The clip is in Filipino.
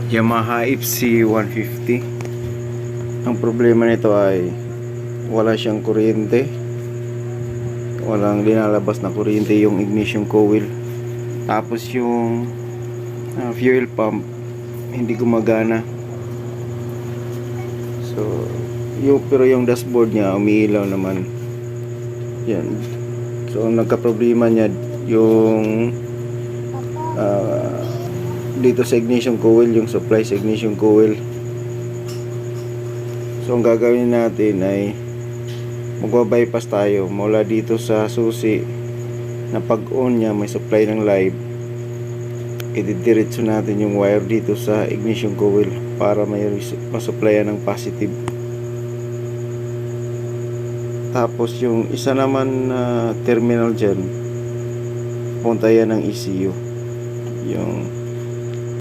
Yamaha FC 150. Ang problema nito ay wala siyang kuryente, walang linalabas na kuryente yung ignition coil. Tapos yung fuel pump hindi gumagana. So pero yung dashboard niya umiilaw naman. Yan. So ang nagka-problema niya yung dito sa ignition coil, yung supply sa ignition coil. So ang gagawin natin ay magwa-bypass tayo mula dito sa susi na pag-on niya may supply ng live. Ididiretso natin yung wire dito sa ignition coil para may masupplyan ng positive. Tapos yung isa naman na terminal dyan, punta yan ng ECU, yung